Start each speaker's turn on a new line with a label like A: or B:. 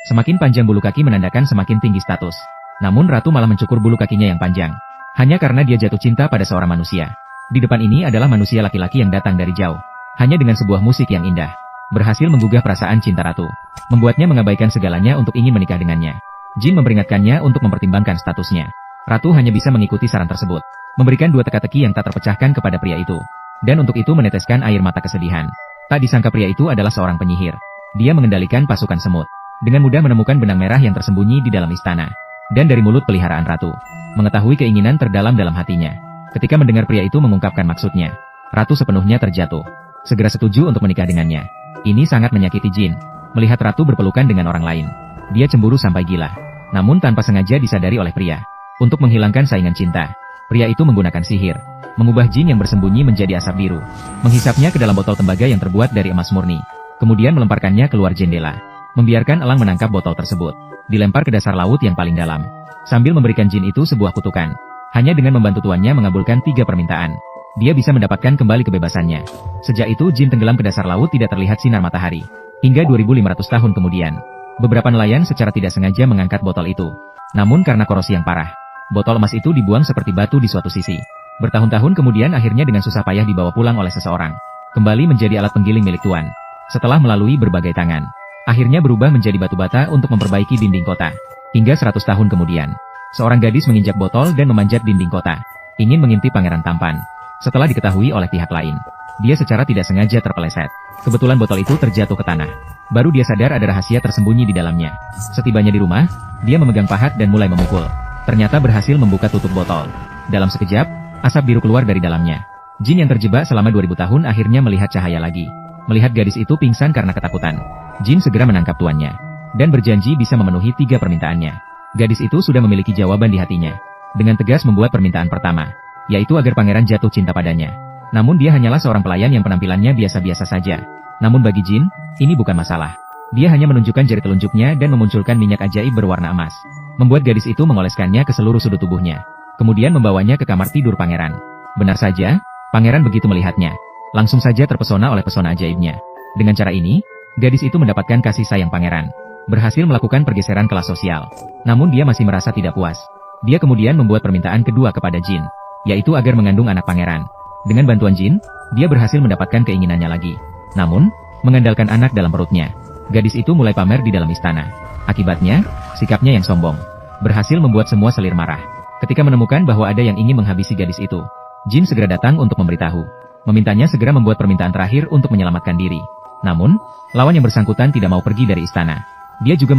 A: Semakin panjang bulu kaki menandakan semakin tinggi status. Namun ratu malah mencukur bulu kakinya yang panjang. Hanya karena dia jatuh cinta pada seorang manusia. Di depan ini adalah manusia laki-laki yang datang dari jauh. Hanya dengan sebuah musik yang indah, berhasil menggugah perasaan cinta ratu. Membuatnya mengabaikan segalanya untuk ingin menikah dengannya. Jin memperingatkannya untuk mempertimbangkan statusnya. Ratu hanya bisa mengikuti saran tersebut. Memberikan dua teka-teki yang tak terpecahkan kepada pria itu. Dan untuk itu meneteskan air mata kesedihan. Tak disangka pria itu adalah seorang penyihir. Dia mengendalikan pasukan semut. Dengan mudah menemukan benang merah yang tersembunyi di dalam istana. Dan dari mulut peliharaan ratu. Mengetahui keinginan terdalam dalam hatinya. Ketika mendengar pria itu mengungkapkan maksudnya. Ratu sepenuhnya terjatuh. Segera setuju untuk menikah dengannya. Ini sangat menyakiti Jin. Melihat ratu berpelukan dengan orang lain. Dia cemburu sampai gila. Namun tanpa sengaja disadari oleh pria. Untuk menghilangkan saingan cinta. Pria itu menggunakan sihir. Mengubah Jin yang bersembunyi menjadi asap biru. Menghisapnya ke dalam botol tembaga yang terbuat dari emas murni. Kemudian melemparkannya keluar jendela. Membiarkan elang menangkap botol tersebut. Dilempar ke dasar laut yang paling dalam. Sambil memberikan Jin itu sebuah kutukan. Hanya dengan membantu tuannya mengabulkan 3 permintaan. Dia bisa mendapatkan kembali kebebasannya. Sejak itu Jin tenggelam ke dasar laut tidak terlihat sinar matahari. Hingga 2500 tahun kemudian. Beberapa nelayan secara tidak sengaja mengangkat botol itu. Namun karena korosi yang parah. Botol emas itu dibuang seperti batu di suatu sisi. Bertahun-tahun kemudian akhirnya dengan susah payah dibawa pulang oleh seseorang. Kembali menjadi alat penggiling milik tuan. Setelah melalui berbagai tangan. Akhirnya berubah menjadi batu bata untuk memperbaiki dinding kota. Hingga 100 tahun kemudian. Seorang gadis menginjak botol dan memanjat dinding kota. Ingin mengintip pangeran tampan. Setelah diketahui oleh pihak lain. Dia secara tidak sengaja terpeleset. Kebetulan botol itu terjatuh ke tanah. Baru dia sadar ada rahasia tersembunyi di dalamnya. Setibanya di rumah, dia memegang pahat dan mulai memukul. Ternyata berhasil membuka tutup botol. Dalam sekejap, asap biru keluar dari dalamnya. Jin yang terjebak selama 2000 tahun akhirnya melihat cahaya lagi. Melihat gadis itu pingsan karena ketakutan. Jin segera menangkap tuannya. Dan berjanji bisa memenuhi 3 permintaannya. Gadis itu sudah memiliki jawaban di hatinya. Dengan tegas membuat permintaan pertama. Yaitu agar pangeran jatuh cinta padanya. Namun dia hanyalah seorang pelayan yang penampilannya biasa-biasa saja. Namun bagi Jin, ini bukan masalah. Dia hanya menunjukkan jari telunjuknya dan memunculkan minyak ajaib berwarna emas. Membuat gadis itu mengoleskannya ke seluruh sudut tubuhnya. Kemudian membawanya ke kamar tidur pangeran. Benar saja, pangeran begitu melihatnya. Langsung saja terpesona oleh pesona ajaibnya. Dengan cara ini, gadis itu mendapatkan kasih sayang pangeran. Berhasil melakukan pergeseran kelas sosial. Namun dia masih merasa tidak puas. Dia kemudian membuat permintaan kedua kepada Jin. Yaitu agar mengandung anak pangeran. Dengan bantuan Jin, dia berhasil mendapatkan keinginannya lagi. Namun, mengandalkan anak dalam perutnya. Gadis itu mulai pamer di dalam istana. Akibatnya, sikapnya yang sombong. Berhasil membuat semua selir marah. Ketika menemukan bahwa ada yang ingin menghabisi gadis itu. Jin segera datang untuk memberitahu. Memintanya segera membuat permintaan terakhir untuk menyelamatkan diri. Namun, lawan yang bersangkutan tidak mau pergi dari istana. Dia juga